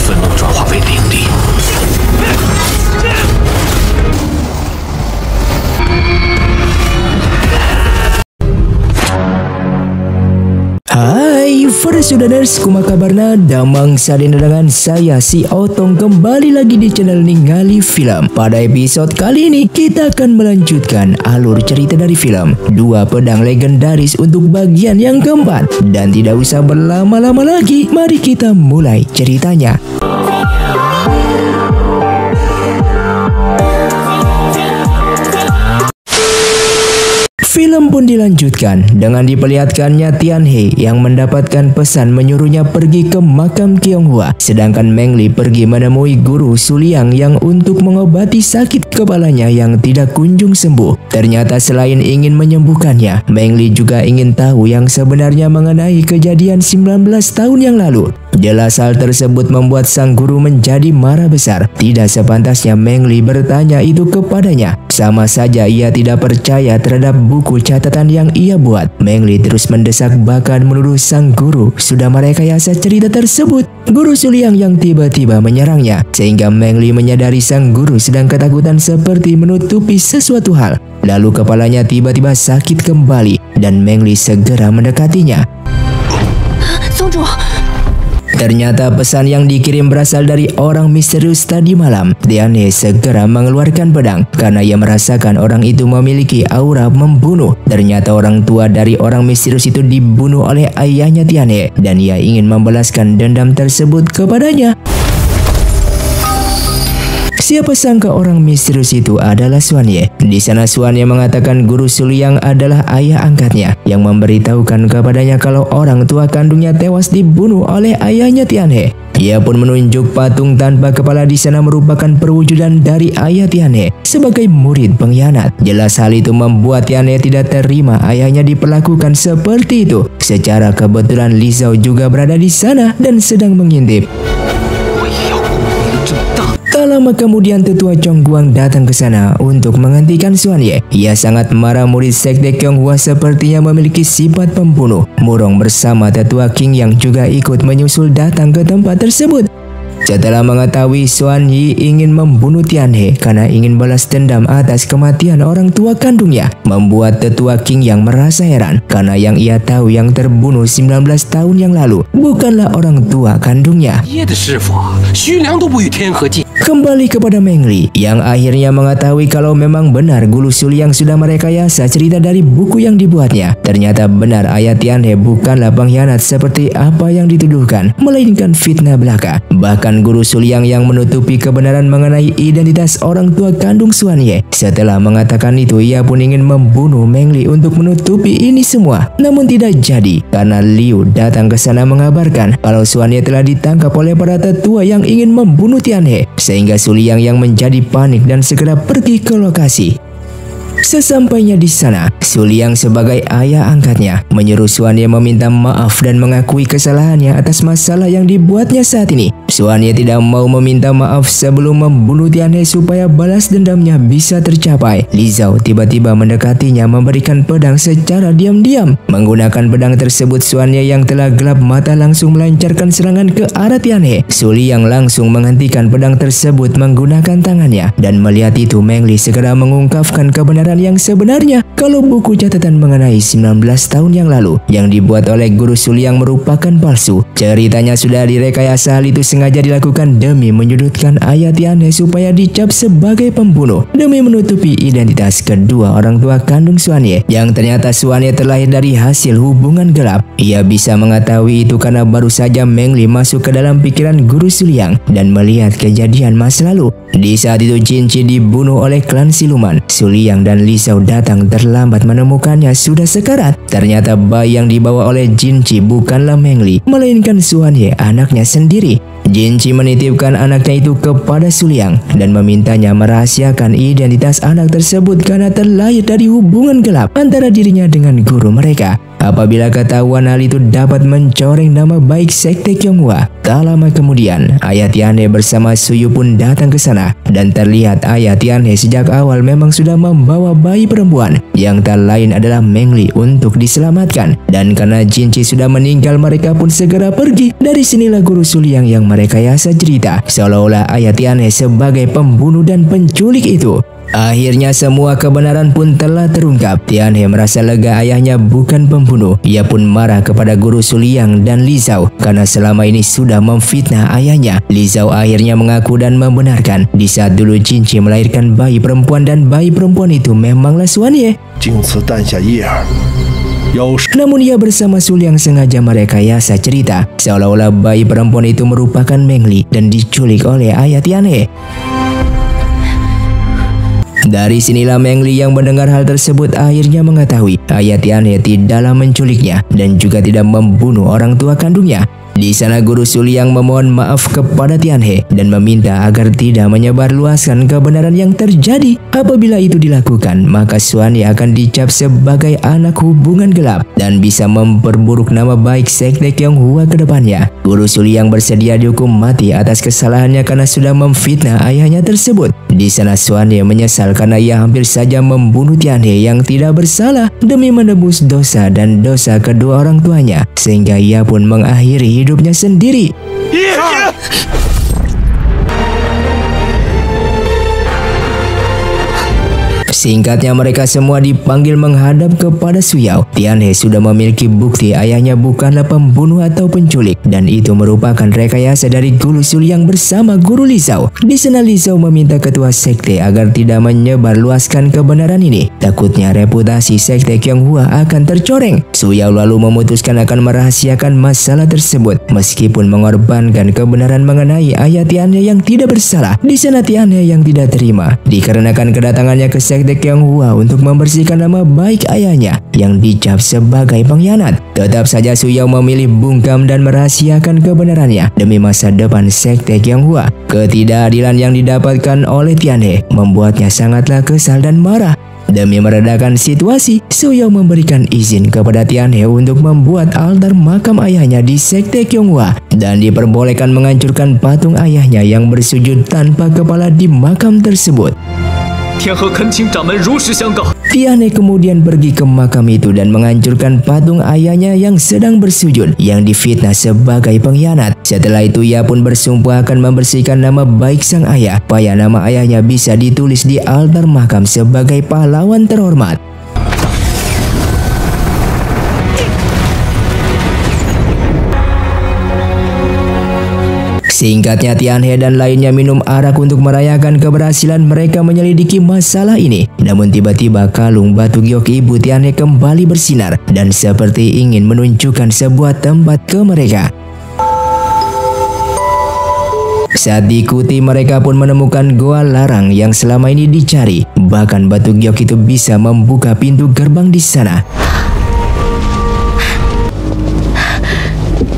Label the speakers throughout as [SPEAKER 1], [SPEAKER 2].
[SPEAKER 1] 愤怒转化为灵力。
[SPEAKER 2] Hai para saudarers, kumaha kabarna? Damang sadina dengan saya si Otong kembali lagi di channel Ningali Film. Pada episode kali ini kita akan melanjutkan alur cerita dari film Dua Pedang Legendaris untuk bagian yang keempat. Dan tidak usah berlama-lama lagi, mari kita mulai ceritanya. Film pun dilanjutkan dengan diperlihatkannya Tianhe yang mendapatkan pesan menyuruhnya pergi ke makam Qianghua, sedangkan Meng Li pergi menemui guru Suliang yang untuk mengobati sakit kepalanya yang tidak kunjung sembuh. Ternyata selain ingin menyembuhkannya, Meng Li juga ingin tahu yang sebenarnya mengenai kejadian 19 tahun yang lalu. Jelas hal tersebut membuat sang guru menjadi marah besar. Tidak sepantasnya Meng Li bertanya itu kepadanya. Sama saja ia tidak percaya terhadap buku catatan yang ia buat. Meng Li terus mendesak bahkan menuduh sang guru sudah merekayasa cerita tersebut. Guru Suliang yang tiba-tiba menyerangnya sehingga Meng Li menyadari sang guru sedang ketakutan seperti menutupi sesuatu hal. Lalu kepalanya tiba-tiba sakit kembali dan Meng Li segera mendekatinya. Ternyata pesan yang dikirim berasal dari orang misterius tadi malam. Tianhe segera mengeluarkan pedang karena ia merasakan orang itu memiliki aura membunuh. Ternyata orang tua dari orang misterius itu dibunuh oleh ayahnya Tianhe dan ia ingin membalaskan dendam tersebut kepadanya. Siapa sangka orang misterius itu adalah Xuanye. Di sana Xuanye mengatakan guru Suliang adalah ayah angkatnya yang memberitahukan kepadanya kalau orang tua kandungnya tewas dibunuh oleh ayahnya Tianhe. Ia pun menunjuk patung tanpa kepala di sana merupakan perwujudan dari ayah Tianhe sebagai murid pengkhianat. Jelas hal itu membuat Tianhe tidak terima ayahnya diperlakukan seperti itu. Secara kebetulan Li Zhao juga berada di sana dan sedang mengintip. Tak lama kemudian tetua Chongguang datang ke sana untuk menghentikan Xuanye. Ia sangat marah murid sekte Qianghua sepertinya memiliki sifat pembunuh. Murong bersama tetua Qing yang juga ikut menyusul datang ke tempat tersebut. Setelah mengetahui Xuanye ingin membunuh Tianhe karena ingin balas dendam atas kematian orang tua kandungnya, membuat tetua Qing yang merasa heran karena yang ia tahu yang terbunuh 19 tahun yang lalu bukanlah orang tua kandungnya. Kembali kepada Meng Li yang akhirnya mengetahui kalau memang benar guru Suliang sudah merekayasa cerita dari buku yang dibuatnya. Ternyata benar ayah Tianhe bukanlah pengkhianat seperti apa yang dituduhkan, melainkan fitnah belaka. Bahkan guru Suliang yang menutupi kebenaran mengenai identitas orang tua kandung Xuanye. Setelah mengatakan itu, ia pun ingin membunuh Meng Li untuk menutupi ini semua. Namun tidak jadi karena Liu datang ke sana mengabarkan kalau Xuanye telah ditangkap oleh para tetua yang ingin membunuh Tianhe. Sehingga Suliang yang menjadi panik dan segera pergi ke lokasi. Sesampainya di sana, Suliang sebagai ayah angkatnya menyuruh Xuanye meminta maaf dan mengakui kesalahannya atas masalah yang dibuatnya saat ini. Xuanye tidak mau meminta maaf sebelum membunuh Tianhe supaya balas dendamnya bisa tercapai. Li Zhao tiba-tiba mendekatinya memberikan pedang secara diam-diam. Menggunakan pedang tersebut, Xuanye yang telah gelap mata langsung melancarkan serangan ke arah Tianhe. Suliang langsung menghentikan pedang tersebut menggunakan tangannya dan melihat itu Meng Li segera mengungkapkan kebenaran yang sebenarnya kalau buku catatan mengenai 19 tahun yang lalu yang dibuat oleh guru Suliang merupakan palsu. Ceritanya sudah direkayasa, hal itu sengaja dilakukan demi menyudutkan ayah Tianhe supaya dicap sebagai pembunuh demi menutupi identitas kedua orang tua kandung Xuanye yang ternyata Xuanye terlahir dari hasil hubungan gelap. Ia bisa mengetahui itu karena baru saja Meng Li masuk ke dalam pikiran guru Suliang dan melihat kejadian masa lalu. Di saat itu Jin Chi dibunuh oleh klan siluman. Suliang dan Li Zhao datang terlambat menemukannya sudah sekarat. Ternyata bayi yang dibawa oleh Jin Chi bukanlah Meng Li, melainkan Xuanye, anaknya sendiri. Jin Chi menitipkan anaknya itu kepada Suliang dan memintanya merahasiakan identitas anak tersebut karena terlahir dari hubungan gelap antara dirinya dengan guru mereka. apabila ketahuan hal itu dapat mencoreng nama baik Sekte Kyonghua. Tak lama kemudian, Ayah Tianhe bersama Suyu pun datang ke sana dan terlihat Ayah Tianhe sejak awal memang sudah membawa bayi perempuan yang tak lain adalah Mengli untuk diselamatkan. Dan karena Jinchi sudah meninggal, mereka pun segera pergi. Dari sinilah guru Suliang yang merekayasa cerita seolah-olah Ayah Tianhe sebagai pembunuh dan penculik itu. Akhirnya semua kebenaran pun telah terungkap. Tianhe merasa lega ayahnya bukan pembunuh. Ia pun marah kepada guru Suliang dan Li Zhao karena selama ini sudah memfitnah ayahnya. Li Zhao akhirnya mengaku dan membenarkan di saat dulu Jinchi melahirkan bayi perempuan dan bayi perempuan itu memanglah Suanye. Namun ia bersama Suliang sengaja merekayasa cerita seolah-olah bayi perempuan itu merupakan Mengli dan diculik oleh Ayah Tianhe. Dari sinilah Mengli yang mendengar hal tersebut akhirnya mengetahui Ayah Tianhe tidaklah menculiknya dan juga tidak membunuh orang tua kandungnya. Di sana guru Suliang memohon maaf kepada Tianhe dan meminta agar tidak menyebarluaskan kebenaran yang terjadi. Apabila itu dilakukan, maka Suanye akan dicap sebagai anak hubungan gelap dan bisa memperburuk nama baik Sekte Kyonghua ke depannya. Guru Suliang bersedia dihukum mati atas kesalahannya karena sudah memfitnah ayahnya tersebut. Di sana Suanye menyesal karena ia hampir saja membunuh Tianhe yang tidak bersalah demi menebus dosa dan dosa kedua orang tuanya, sehingga ia pun mengakhiri hidupnya sendiri. Singkatnya mereka semua dipanggil menghadap kepada Suyao. Tianhe sudah memiliki bukti ayahnya bukanlah pembunuh atau penculik dan itu merupakan rekayasa dari guru Suliang bersama guru Li Zhao. Di sana Li Zhao meminta ketua sekte agar tidak menyebarluaskan kebenaran ini. Takutnya reputasi Sekte Kyonghua akan tercoreng. Suyao lalu memutuskan akan merahasiakan masalah tersebut meskipun mengorbankan kebenaran mengenai ayah Tianhe yang tidak bersalah. Di sana Tianhe yang tidak terima dikarenakan kedatangannya ke Sekte Kyonghua untuk membersihkan nama baik ayahnya yang dicap sebagai pengkhianat. Tetap saja Suyao memilih bungkam dan merahasiakan kebenarannya demi masa depan Sekte Kyonghua. Ketidakadilan yang didapatkan oleh Tianhe membuatnya sangatlah kesal dan marah. Demi meredakan situasi, Suyao memberikan izin kepada Tianhe untuk membuat altar makam ayahnya di Sekte Kyonghua dan diperbolehkan menghancurkan patung ayahnya yang bersujud tanpa kepala di makam tersebut. Tianhe kemudian pergi ke makam itu dan menghancurkan patung ayahnya yang sedang bersujud yang difitnah sebagai pengkhianat. Setelah itu ia pun bersumpah akan membersihkan nama baik sang ayah supaya nama ayahnya bisa ditulis di altar makam sebagai pahlawan terhormat. Singkatnya Tianhe dan lainnya minum arak untuk merayakan keberhasilan mereka menyelidiki masalah ini. Namun tiba-tiba kalung batu giok ibu Tianhe kembali bersinar dan seperti ingin menunjukkan sebuah tempat ke mereka. Saat diikuti mereka pun menemukan goa larang yang selama ini dicari. Bahkan batu giok itu bisa membuka pintu gerbang di sana.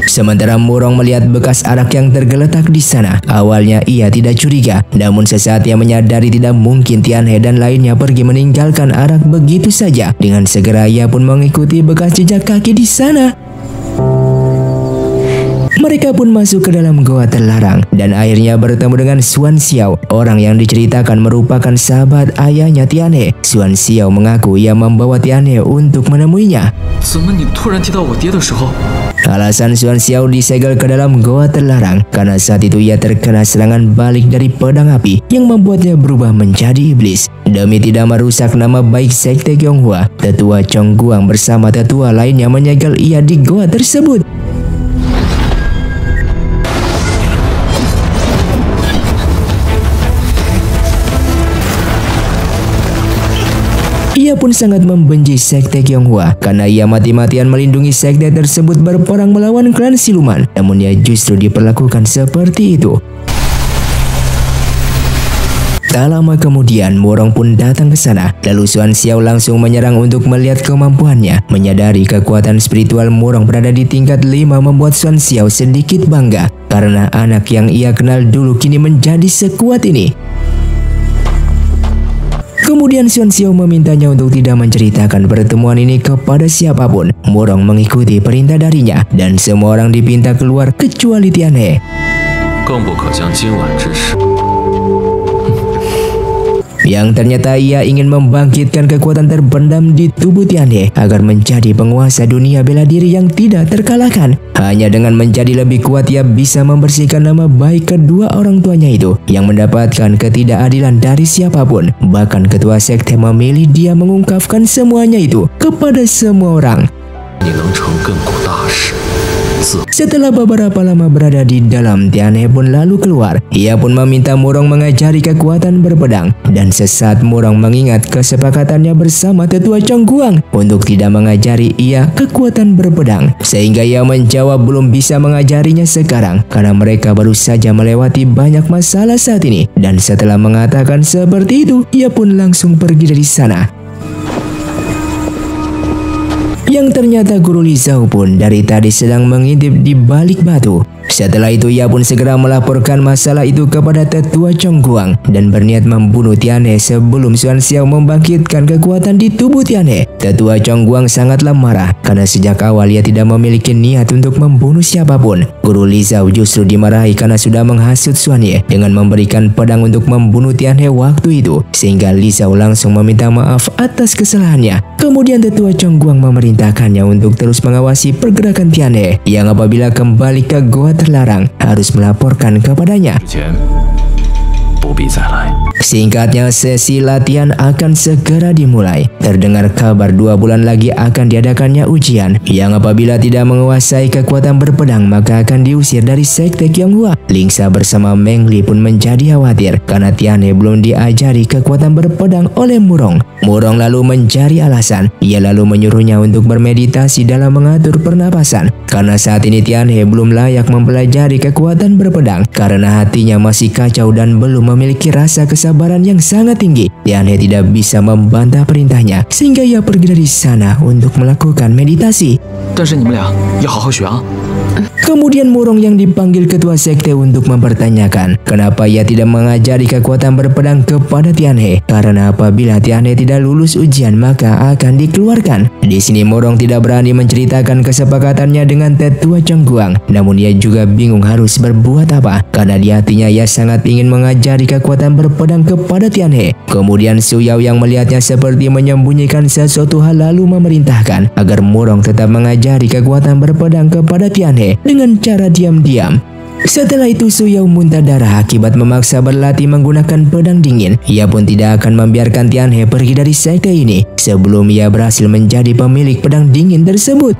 [SPEAKER 2] Sementara Murong melihat bekas arak yang tergeletak di sana. Awalnya ia tidak curiga, namun sesaat ia menyadari tidak mungkin Tianhe dan lainnya pergi meninggalkan arak begitu saja. Dengan segera ia pun mengikuti bekas jejak kaki di sana. Mereka pun masuk ke dalam goa terlarang dan akhirnya bertemu dengan Xuan Xiao, orang yang diceritakan merupakan sahabat ayahnya Tianhe. Xuan Xiao mengaku ia membawa Tianhe untuk menemuinya. Alasan Xuan Xiao disegel ke dalam goa terlarang karena saat itu ia terkena serangan balik dari pedang api yang membuatnya berubah menjadi iblis. Demi tidak merusak nama baik Sekte Kyonghua, tetua Chong Guang bersama tetua lainnya menyegel ia di goa tersebut. Ia pun sangat membenci Sekte Kyonghua karena ia mati-matian melindungi sekte tersebut berperang melawan klan siluman. Namun ia justru diperlakukan seperti itu. Tak lama kemudian, Murong pun datang ke sana. Lalu Xuan Xiao langsung menyerang untuk melihat kemampuannya. Menyadari kekuatan spiritual Murong berada di tingkat 5 membuat Xuan Xiao sedikit bangga karena anak yang ia kenal dulu kini menjadi sekuat ini. Kemudian Xuan Xiao memintanya untuk tidak menceritakan pertemuan ini kepada siapapun. Murong mengikuti perintah darinya dan semua orang dipinta keluar kecuali Tianhe. Yang ternyata ia ingin membangkitkan kekuatan terpendam di tubuh Tianhe agar menjadi penguasa dunia bela diri yang tidak terkalahkan. Hanya dengan menjadi lebih kuat ia bisa membersihkan nama baik kedua orang tuanya itu yang mendapatkan ketidakadilan dari siapapun. Bahkan ketua sekte memilih dia mengungkapkan semuanya itu kepada semua orang. Setelah beberapa lama berada di dalam, Tianhe pun lalu keluar. Ia pun meminta Murong mengajari kekuatan berpedang. Dan sesaat Murong mengingat kesepakatannya bersama tetua Chongguang untuk tidak mengajari ia kekuatan berpedang. Sehingga ia menjawab belum bisa mengajarinya sekarang karena mereka baru saja melewati banyak masalah saat ini. Dan setelah mengatakan seperti itu, ia pun langsung pergi dari sana. Yang ternyata Guru Li Zhao pun dari tadi sedang mengintip di balik batu. Setelah itu ia pun segera melaporkan masalah itu kepada tetua Chongguang dan berniat membunuh Tianhe sebelum Xuan Xiao membangkitkan kekuatan di tubuh Tianhe. Tetua Chongguang sangatlah marah karena sejak awal ia tidak memiliki niat untuk membunuh siapapun. Guru Li Zhao justru dimarahi karena sudah menghasut Xuan Ye dengan memberikan pedang untuk membunuh Tianhe waktu itu, sehingga Li Zhao langsung meminta maaf atas kesalahannya. Kemudian tetua Chongguang memerintahkannya untuk terus mengawasi pergerakan Tianhe yang apabila kembali ke goa terlarang harus melaporkan kepadanya. Singkatnya, sesi latihan akan segera dimulai. Terdengar kabar 2 bulan lagi akan diadakannya ujian yang apabila tidak menguasai kekuatan berpedang maka akan diusir dari sekte Qianghua. Lingxa bersama Meng Li pun menjadi khawatir karena Tianhe belum diajari kekuatan berpedang oleh Murong. Murong lalu mencari alasan. Ia lalu menyuruhnya untuk bermeditasi dalam mengatur pernapasan karena saat ini Tianhe belum layak mempelajari kekuatan berpedang karena hatinya masih kacau dan belum memiliki rasa kesabaran yang sangat tinggi. Tianhe tidak bisa membantah perintahnya sehingga ia pergi dari sana untuk melakukan meditasi. Kemudian Murong yang dipanggil ketua sekte untuk mempertanyakan kenapa ia tidak mengajari kekuatan berpedang kepada Tianhe, karena apabila Tianhe tidak lulus ujian maka akan dikeluarkan. Di sini Murong tidak berani menceritakan kesepakatannya dengan tetua Chongguang, namun ia juga bingung harus berbuat apa karena di hatinya ia sangat ingin mengajari kekuatan berpedang kepada Tianhe. Kemudian Su Yao yang melihatnya seperti menyembunyikan sesuatu hal lalu memerintahkan agar Murong tetap mengajari kekuatan berpedang kepada Tianhe dengan cara diam-diam. Setelah itu Su Yao muntah darah akibat memaksa berlatih menggunakan pedang dingin. Ia pun tidak akan membiarkan Tianhe pergi dari sekte ini sebelum ia berhasil menjadi pemilik pedang dingin tersebut.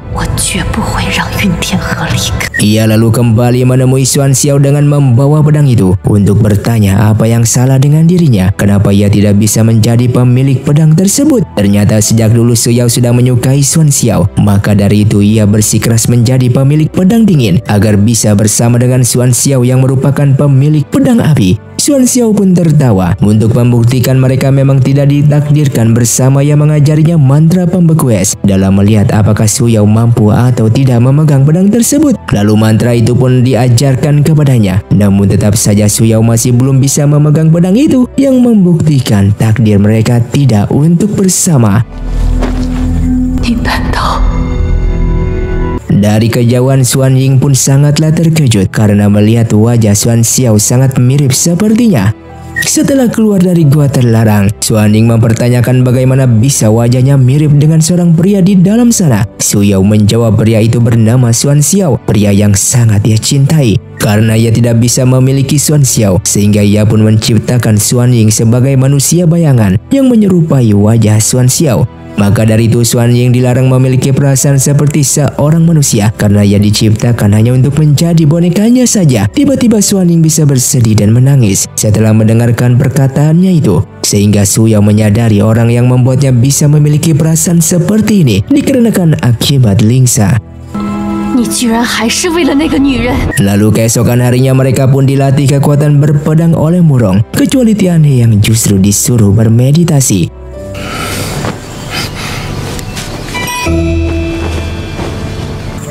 [SPEAKER 2] Ia lalu kembali menemui Xuan Xiao dengan membawa pedang itu untuk bertanya apa yang salah dengan dirinya, kenapa ia tidak bisa menjadi pemilik pedang tersebut. Ternyata sejak dulu Su Yao sudah menyukai Xuan Xiao, maka dari itu ia bersikeras menjadi pemilik pedang dingin agar bisa bersama dengan Xuan Xiao yang merupakan pemilik pedang api. Xuan Xiao pun tertawa untuk membuktikan mereka memang tidak ditakdirkan bersama yang mengajarinya mantra pembeku es dalam melihat apakah Su Yao mampu atau tidak memegang pedang tersebut. Lalu mantra itu pun diajarkan kepadanya, namun tetap saja Su Yao masih belum bisa memegang pedang itu yang membuktikan takdir mereka tidak untuk bersama. Dari kejauhan Xuan Ying pun sangatlah terkejut karena melihat wajah Xuan Xiao sangat mirip sepertinya. Setelah keluar dari gua terlarang, Xuan Ying mempertanyakan bagaimana bisa wajahnya mirip dengan seorang pria di dalam sana. Su Yao menjawab pria itu bernama Xuan Xiao, pria yang sangat ia cintai. Karena ia tidak bisa memiliki Xuan Xiao, sehingga ia pun menciptakan Xuan Ying sebagai manusia bayangan yang menyerupai wajah Xuan Xiao. Maka dari itu Xuan Ying dilarang memiliki perasaan seperti seorang manusia karena ia diciptakan hanya untuk menjadi bonekanya saja. Tiba-tiba Xuan Ying bisa bersedih dan menangis setelah mendengarkan perkataannya itu. Sehingga Su Yao menyadari orang yang membuatnya bisa memiliki perasaan seperti ini dikarenakan akibat Lingxa. Lalu keesokan harinya mereka pun dilatih kekuatan berpedang oleh Murong, kecuali Tianhe yang justru disuruh bermeditasi.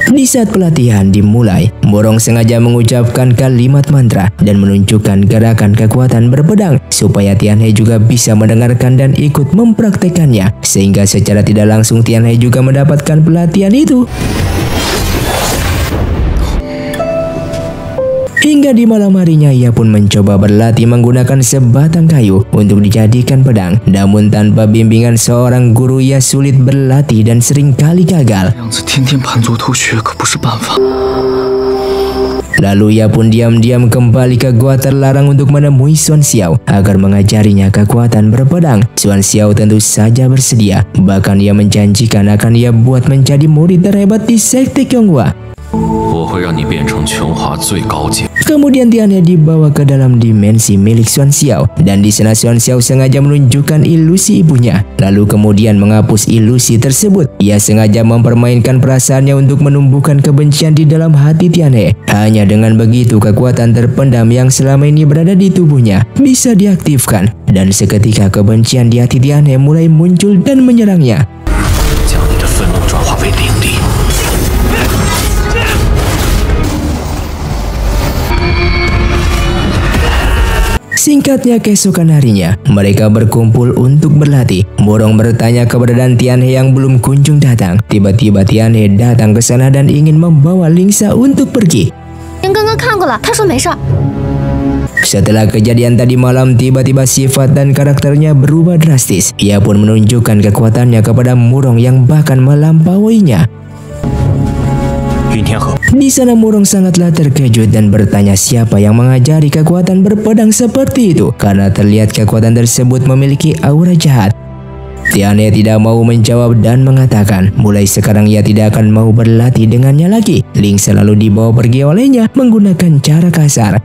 [SPEAKER 2] Di saat pelatihan dimulai, Murong sengaja mengucapkan kalimat mantra dan menunjukkan gerakan kekuatan berpedang supaya Tianhe juga bisa mendengarkan dan ikut mempraktekannya, sehingga secara tidak langsung Tianhe juga mendapatkan pelatihan itu. Hingga di malam harinya ia pun mencoba berlatih menggunakan sebatang kayu untuk dijadikan pedang. Namun tanpa bimbingan seorang guru ia sulit berlatih dan seringkali gagal. Lalu ia pun diam-diam kembali ke gua terlarang untuk menemui Xuan Xiao agar mengajarinya kekuatan berpedang. Xuan Xiao tentu saja bersedia. Bahkan ia menjanjikan akan ia buat menjadi murid terhebat di sekte Qianghua. Kemudian Tianhe dibawa ke dalam dimensi milik Xuan Xiao, dan di sana Xuan Xiao sengaja menunjukkan ilusi ibunya, lalu kemudian menghapus ilusi tersebut. Ia sengaja mempermainkan perasaannya untuk menumbuhkan kebencian di dalam hati Tianhe. Hanya dengan begitu kekuatan terpendam yang selama ini berada di tubuhnya bisa diaktifkan, dan seketika kebencian di hati Tianhe mulai muncul dan menyerangnya. Singkatnya, keesokan harinya mereka berkumpul untuk berlatih. Murong bertanya keberadaan Tianhe yang belum kunjung datang. Tiba-tiba Tianhe datang ke sana dan ingin membawa Lingxa untuk pergi. Setelah kejadian tadi malam, tiba-tiba sifat dan karakternya berubah drastis. Ia pun menunjukkan kekuatannya kepada Murong yang bahkan melampauinya. Di sana Murong sangatlah terkejut dan bertanya siapa yang mengajari kekuatan berpedang seperti itu, karena terlihat kekuatan tersebut memiliki aura jahat. Tianhe tidak mau menjawab dan mengatakan mulai sekarang ia tidak akan mau berlatih dengannya lagi. Lingxa lalu dibawa pergi olehnya menggunakan cara kasar.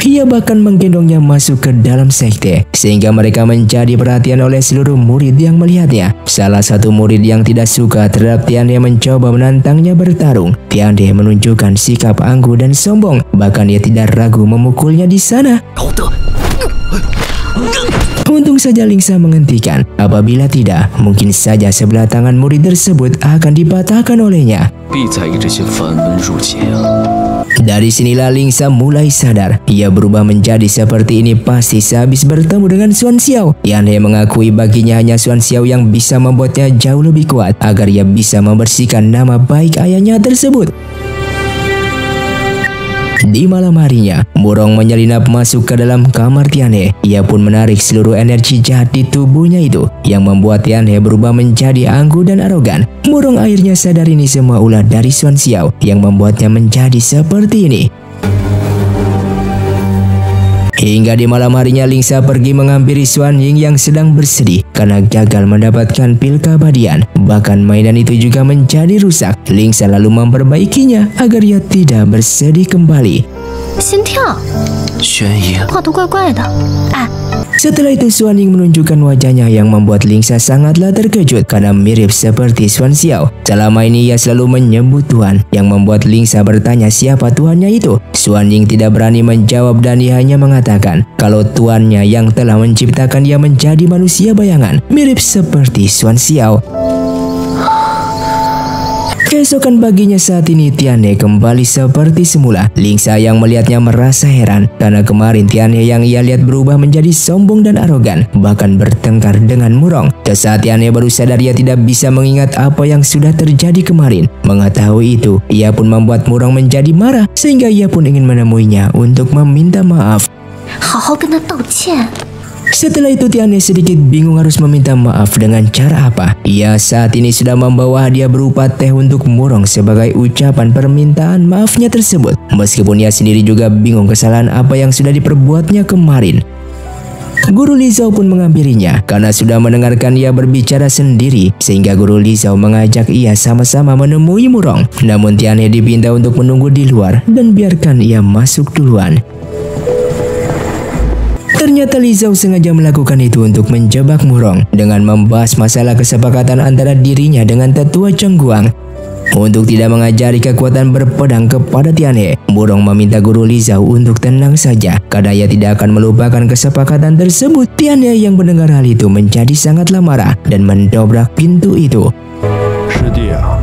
[SPEAKER 2] Ia bahkan menggendongnya masuk ke dalam sekte, sehingga mereka menjadi perhatian oleh seluruh murid yang melihatnya. Salah satu murid yang tidak suka terhadap Tianhe mencoba menantangnya bertarung. Tianhe menunjukkan sikap angkuh dan sombong, bahkan ia tidak ragu memukulnya di sana. Untung saja Lingxa menghentikan. Apabila tidak, mungkin saja sebelah tangan murid tersebut akan dipatahkan olehnya. Dari sinilah Lingxa mulai sadar. Ia berubah menjadi seperti ini pasti sehabis bertemu dengan Xuan Xiao. Tianhe mengakui baginya hanya Xuan Xiao yang bisa membuatnya jauh lebih kuat agar ia bisa membersihkan nama baik ayahnya tersebut. Di malam harinya, Murong menyelinap masuk ke dalam kamar Tianhe. Ia pun menarik seluruh energi jahat di tubuhnya itu, yang membuat Tianhe berubah menjadi angkuh dan arogan. Murong akhirnya sadar ini semua ulah dari Xuan Xiao yang membuatnya menjadi seperti ini. Hingga di malam harinya Lingxa pergi menghampiri Xuan Ying yang sedang bersedih karena gagal mendapatkan pil keabadian. Bahkan mainan itu juga menjadi rusak. Lingxa lalu memperbaikinya agar ia tidak bersedih kembali. Setelah itu Xuan Ying menunjukkan wajahnya yang membuat Lingxa sangatlah terkejut karena mirip seperti Xuan Xiao. Selama ini ia selalu menyebut Tuhan, yang membuat Lingxa bertanya siapa Tuhannya itu. Xuan Ying tidak berani menjawab dan ia hanya mengatakan kalau tuannya yang telah menciptakan dia menjadi manusia bayangan, mirip seperti Xuan Xiao. Keesokan paginya saat ini Tianhe kembali seperti semula. Lingxa yang melihatnya merasa heran karena kemarin Tianhe yang ia lihat berubah menjadi sombong dan arogan, bahkan bertengkar dengan Murong. Saat Tianhe baru sadar ia tidak bisa mengingat apa yang sudah terjadi kemarin. Mengetahui itu, ia pun membuat Murong menjadi marah sehingga ia pun ingin menemuinya untuk meminta maaf. Setelah itu Tianhe sedikit bingung harus meminta maaf dengan cara apa. Ia saat ini sudah membawa hadiah berupa teh untuk Murong sebagai ucapan permintaan maafnya tersebut. Meskipun ia sendiri juga bingung kesalahan apa yang sudah diperbuatnya kemarin. Guru Li Zhao pun menghampirinya karena sudah mendengarkan ia berbicara sendiri, sehingga Guru Li Zhao mengajak ia sama-sama menemui Murong. Namun Tianhe dipinta untuk menunggu di luar dan biarkan ia masuk duluan. Ternyata Li Zhao sengaja melakukan itu untuk menjebak Murong dengan membahas masalah kesepakatan antara dirinya dengan tetua Chengguang. Untuk tidak mengajari kekuatan berpedang kepada Tianhe, Murong meminta Guru Li Zhao untuk tenang saja karena ia tidak akan melupakan kesepakatan tersebut. Tianhe yang mendengar hal itu menjadi sangatlah marah dan mendobrak pintu itu.
[SPEAKER 1] 师弟啊，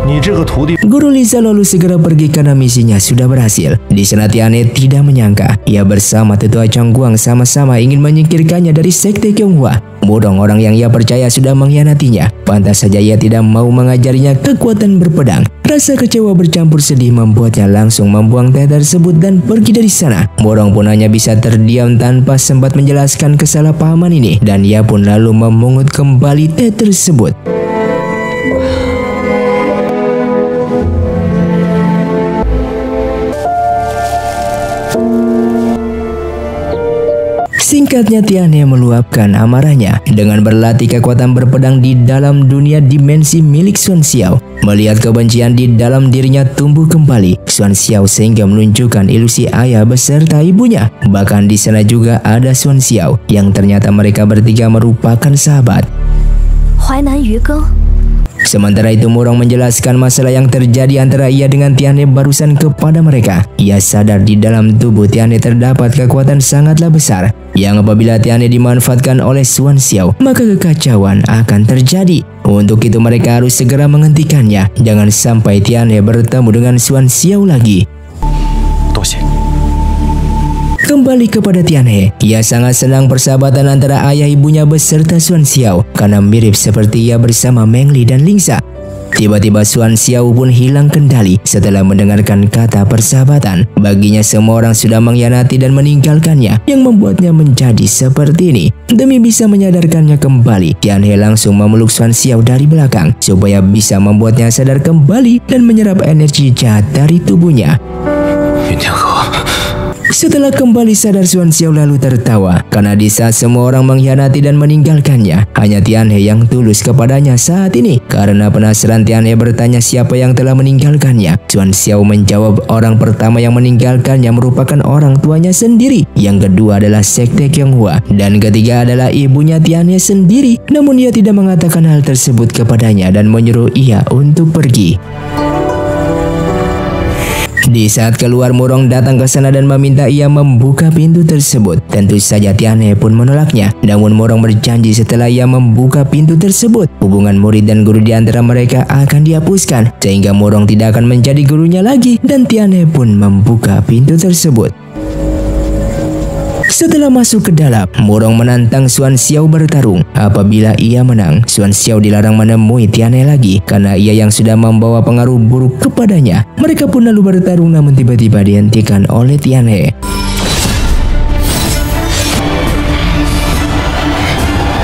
[SPEAKER 1] 你这个徒弟。
[SPEAKER 2] Guru Lisa lalu segera pergi karena misinya sudah berhasil. Di sana Tianhe tidak menyangka ia bersama tetua Changguang sama-sama ingin menyingkirkannya dari sekte Qianghua. Murong, orang yang ia percaya sudah mengkhianatinya. Pantas saja ia tidak mau mengajarinya kekuatan berpedang. Rasa kecewa bercampur sedih membuatnya langsung membuang teh tersebut dan pergi dari sana. Murong pun hanya bisa terdiam tanpa sempat menjelaskan kesalahpahaman ini, dan ia pun lalu memungut kembali teh tersebut. Singkatnya, Tianhe meluapkan amarahnya dengan berlatih kekuatan berpedang di dalam dunia dimensi milik Xuan Xiao. Melihat kebencian di dalam dirinya tumbuh kembali, Xuan Xiao sehingga menunjukkan ilusi ayah beserta ibunya. Bahkan di sana juga ada Xuan Xiao yang ternyata mereka bertiga merupakan sahabat.
[SPEAKER 3] Huainan Yugeng.
[SPEAKER 2] Sementara itu, Murong menjelaskan masalah yang terjadi antara ia dengan Tianhe barusan kepada mereka. Ia sadar di dalam tubuh Tianhe terdapat kekuatan sangatlah besar, yang apabila Tianhe dimanfaatkan oleh Xuan Xiao, maka kekacauan akan terjadi. Untuk itu mereka harus segera menghentikannya. Jangan sampai Tianhe bertemu dengan Xuan Xiao lagi. Kembali kepada Tianhe, ia sangat senang persahabatan antara ayah ibunya beserta Xuan Xiao karena mirip seperti ia bersama Meng Li dan Lingxia. Tiba-tiba Xuan Xiao pun hilang kendali setelah mendengarkan kata persahabatan. Baginya semua orang sudah mengkhianati dan meninggalkannya, yang membuatnya menjadi seperti ini. Demi bisa menyadarkannya kembali, Tianhe langsung memeluk Xuan Xiao dari belakang supaya bisa membuatnya sadar kembali dan menyerap energi jahat dari tubuhnya. Setelah kembali sadar, Xuan Xiao lalu tertawa karena di saat semua orang mengkhianati dan meninggalkannya, hanya Tianhe yang tulus kepadanya saat ini. Karena penasaran, Tianhe bertanya siapa yang telah meninggalkannya. Xuan Xiao menjawab orang pertama yang meninggalkannya merupakan orang tuanya sendiri, yang kedua adalah sekte Qianghua, dan ketiga adalah ibunya Tianhe sendiri. Namun ia tidak mengatakan hal tersebut kepadanya dan menyuruh ia untuk pergi. Di saat keluar, Murong datang ke sana dan meminta ia membuka pintu tersebut. Tentu saja Tianhe pun menolaknya. Namun Murong berjanji setelah ia membuka pintu tersebut, hubungan murid dan guru di antara mereka akan dihapuskan, sehingga Murong tidak akan menjadi gurunya lagi, dan Tianhe pun membuka pintu tersebut. Setelah masuk ke dalam, Murong menantang Xuan Xiao bertarung. Apabila ia menang, Xuan Xiao dilarang menemui Tianhe lagi karena ia yang sudah membawa pengaruh buruk kepadanya. Mereka pun lalu bertarung, namun tiba-tiba dihentikan oleh Tianhe.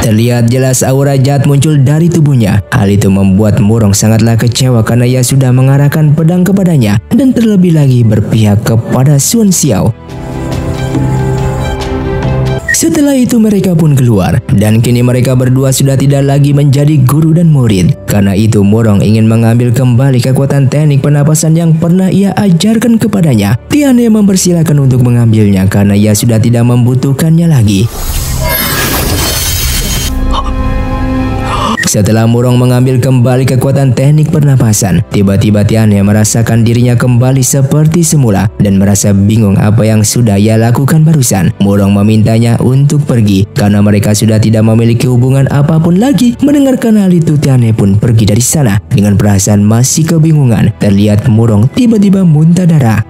[SPEAKER 2] Terlihat jelas aura jahat muncul dari tubuhnya. Hal itu membuat Murong sangatlah kecewa karena ia sudah mengarahkan pedang kepadanya dan terlebih lagi berpihak kepada Xuan Xiao. Setelah itu mereka pun keluar, dan kini mereka berdua sudah tidak lagi menjadi guru dan murid. Karena itu Murong ingin mengambil kembali kekuatan teknik pernapasan yang pernah ia ajarkan kepadanya. Tianhe mempersilahkan untuk mengambilnya karena ia sudah tidak membutuhkannya lagi. Setelah Murong mengambil kembali kekuatan teknik pernapasan, tiba-tiba Tianhe merasakan dirinya kembali seperti semula dan merasa bingung apa yang sudah ia lakukan barusan. Murong memintanya untuk pergi karena mereka sudah tidak memiliki hubungan apapun lagi. Mendengarkan hal itu, Tianhe pun pergi dari sana dengan perasaan masih kebingungan. Terlihat Murong tiba-tiba muntah darah.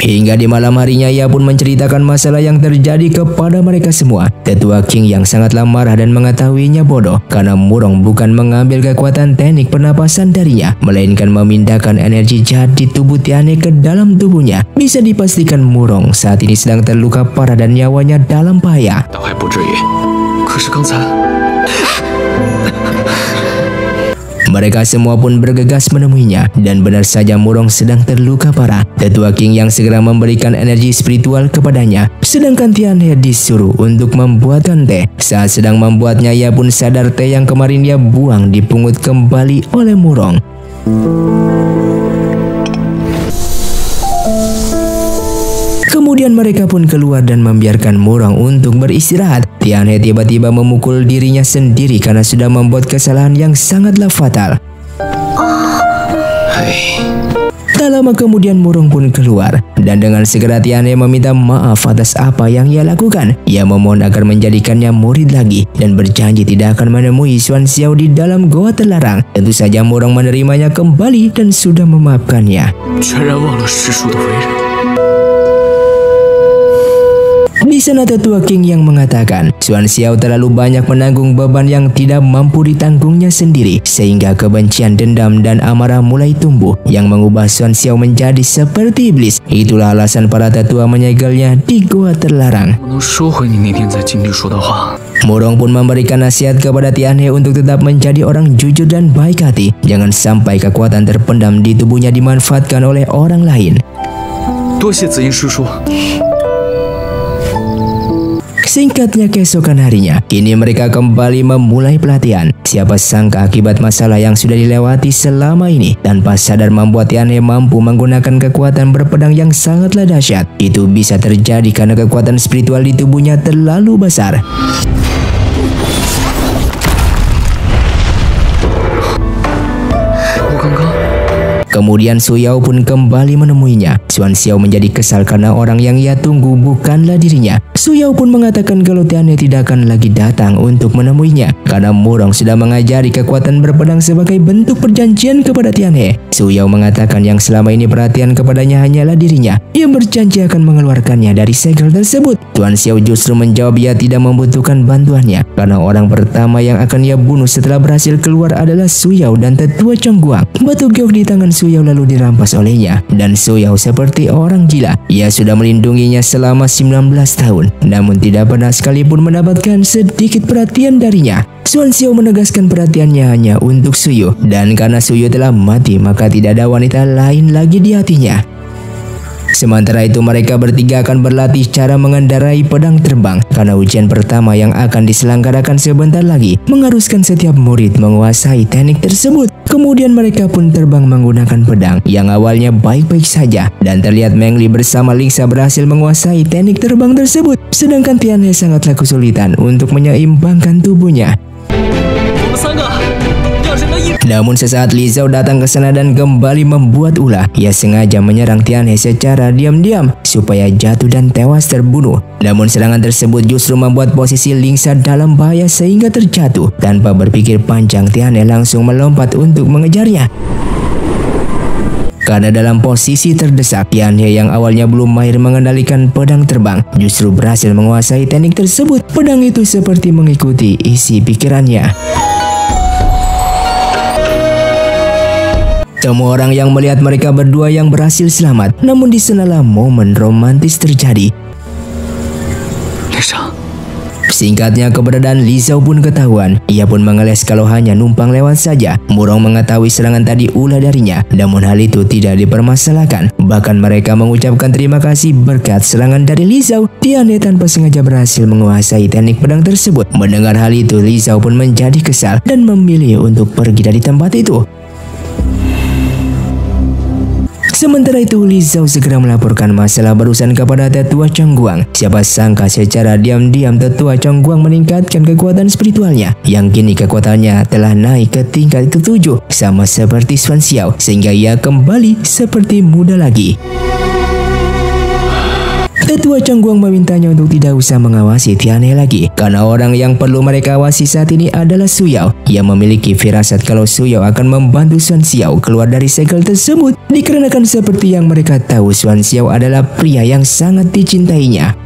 [SPEAKER 2] Hingga di malam harinya ia pun menceritakan masalah yang terjadi kepada mereka semua. Tetua King yang sangatlah marah dan mengetahuinya bodoh karena Murong bukan mengambil kekuatan teknik pernapasan darinya, melainkan memindahkan energi jahat di tubuh Tianhe ke dalam tubuhnya. Bisa dipastikan Murong saat ini sedang terluka parah dan nyawanya dalam bahaya. Mereka semua pun bergegas menemuinya, dan benar saja Murong sedang terluka parah. Tetua King yang segera memberikan energi spiritual kepadanya, sedangkan Tianhe disuruh untuk membuatkan teh. Saat sedang membuatnya, ia pun sadar teh yang kemarin ia buang dipungut kembali oleh Murong. Kemudian mereka pun keluar dan membiarkan Murong untuk beristirahat. Tianhe tiba-tiba memukul dirinya sendiri karena sudah membuat kesalahan yang sangatlah fatal. Tak Tak lama kemudian Murong pun keluar, dan dengan segera Tianhe meminta maaf atas apa yang ia lakukan. Ia memohon agar menjadikannya murid lagi dan berjanji tidak akan menemui Xuan Xiao di dalam goa terlarang. Tentu saja Murong menerimanya kembali dan sudah memaafkannya.
[SPEAKER 4] 全然忘了师叔的为人。
[SPEAKER 2] Di sana tetua King yang mengatakan Xuan Xiao terlalu banyak menanggung beban yang tidak mampu ditanggungnya sendiri, sehingga kebencian, dendam, dan amarah mulai tumbuh yang mengubah Xuan Xiao menjadi seperti iblis. Itulah alasan para tetua menyegelnya di goa terlarang.
[SPEAKER 4] 我能收回你那天在京里说的话。
[SPEAKER 2] Murong pun memberikan nasihat kepada Tianhe untuk tetap menjadi orang jujur dan baik hati. Jangan sampai kekuatan terpendam di tubuhnya dimanfaatkan oleh orang lain.
[SPEAKER 4] 多谢紫音师叔。
[SPEAKER 2] Singkatnya keesokan harinya, kini mereka kembali memulai pelatihan. Siapa sangka akibat masalah yang sudah dilewati selama ini, tanpa sadar membuat Tianhe mampu menggunakan kekuatan berpedang yang sangatlah dahsyat. Itu bisa terjadi karena kekuatan spiritual di tubuhnya terlalu besar. Kemudian Su Yao pun kembali menemuinya. Xuan Xiao menjadi kesal karena orang yang ia tunggu bukanlah dirinya. Su Yao pun mengatakan kalau Tianhe tidak akan lagi datang untuk menemuinya karena Murong sudah mengajari kekuatan berpedang sebagai bentuk perjanjian kepada Tianhe. Su Yao mengatakan yang selama ini perhatian kepadanya hanyalah dirinya. Ia berjanji akan mengeluarkannya dari segel tersebut. Xuan Xiao justru menjawab ia tidak membutuhkan bantuannya karena orang pertama yang akan ia bunuh setelah berhasil keluar adalah Su Yao dan tetua Chongguang. Batu giok di tangan Su Yao lalu dirampas olehnya, dan Su Yao seperti orang gila. Ia sudah melindunginya selama 19 tahun, namun tidak pernah sekalipun mendapatkan sedikit perhatian darinya. Xuan Xiao menegaskan perhatiannya hanya untuk Su Yu, dan karena Su Yu telah mati maka tidak ada wanita lain lagi di hatinya. Sementara itu mereka bertiga akan berlatih cara mengendarai pedang terbang karena ujian pertama yang akan diselenggarakan sebentar lagi mengharuskan setiap murid menguasai teknik tersebut. Kemudian mereka pun terbang menggunakan pedang yang awalnya baik-baik saja dan terlihat Meng Li bersama Lingxa berhasil menguasai teknik terbang tersebut, sedangkan Tianhe sangatlah kesulitan untuk menyeimbangkan tubuhnya. Namun sesaat Li Zhao datang ke sana dan kembali membuat ulah. Ia sengaja menyerang Tianhe secara diam-diam supaya jatuh dan tewas terbunuh. Namun serangan tersebut justru membuat posisi Lingxa dalam bahaya sehingga terjatuh. Tanpa berpikir panjang, Tianhe langsung melompat untuk mengejarnya. Karena dalam posisi terdesak, Tianhe yang awalnya belum mahir mengendalikan pedang terbang justru berhasil menguasai teknik tersebut. Pedang itu seperti mengikuti isi pikirannya. Semua orang yang melihat mereka berdua yang berhasil selamat, namun di sanalah momen romantis terjadi. Singkatnya keberadaan Li Zhao pun ketahuan. Ia pun mengeles kalau hanya numpang lewat saja. Murong mengetahui serangan tadi ulah darinya, namun hal itu tidak dipermasalahkan. Bahkan mereka mengucapkan terima kasih berkat serangan dari Li Zhao. Tianhe tanpa sengaja berhasil menguasai teknik pedang tersebut. Mendengar hal itu, Li Zhao pun menjadi kesal dan memilih untuk pergi dari tempat itu. Sementara itu, Li Zhao segera melaporkan masalah barusan kepada tetua Chongguang. Siapa sangka secara diam-diam tetua Chongguang meningkatkan kekuatan spiritualnya, yang kini kekuatannya telah naik ke tingkat ke-7, sama seperti Xuan Xiao, sehingga ia kembali seperti muda lagi. Tetua Chongguang memintanya untuk tidak usah mengawasi Tianhe lagi, karena orang yang perlu mereka awasi saat ini adalah Su Yao. Ia memiliki firasat kalau Su Yao akan membantu Xuan Xiao keluar dari segel tersebut, dikarenakan seperti yang mereka tahu Xuan Xiao adalah pria yang sangat dicintainya.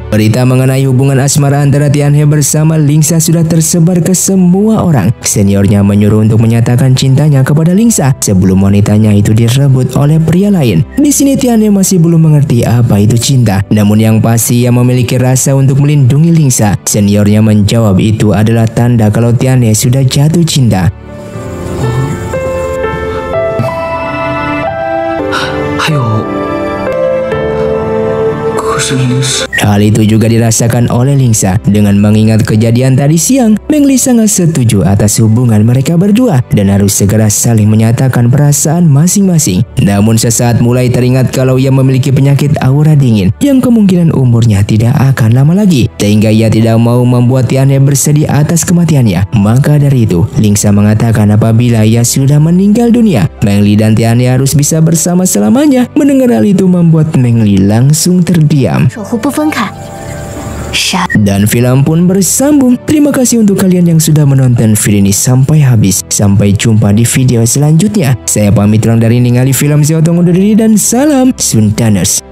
[SPEAKER 2] Berita mengenai hubungan asmara antara Tianhe bersama Lingxa sudah tersebar ke semua orang. Seniornya menyuruh untuk menyatakan cintanya kepada Lingxa sebelum wanitanya itu direbut oleh pria lain. Di sini Tianhe masih belum mengerti apa itu cinta. Namun yang pasti ia memiliki rasa untuk melindungi Lingxa. Seniornya menjawab itu adalah tanda kalau Tianhe sudah jatuh cinta. Ayo, 可是Lingxa Hal itu juga dirasakan oleh Lingsa. Dengan mengingat kejadian tadi siang, Meng Li sangat setuju atas hubungan mereka berdua dan harus segera saling menyatakan perasaan masing-masing. Namun sesaat mulai teringat kalau ia memiliki penyakit aura dingin yang kemungkinan umurnya tidak akan lama lagi, sehingga ia tidak mau membuat Tianhe bersedih atas kematiannya. Maka dari itu, Lingsa mengatakan apabila ia sudah meninggal dunia, Meng Li dan Tianhe harus bisa bersama selamanya. Mendengar hal itu membuat Meng Li langsung terdiam.
[SPEAKER 3] 守护不分开。杀！
[SPEAKER 2] Dan film pun bersambung. Terima kasih untuk kalian yang sudah menonton video ini sampai habis. Sampai jumpa di video selanjutnya. Saya pamit dari ningali film Xiao Tong undur diri dan salam Sundaners.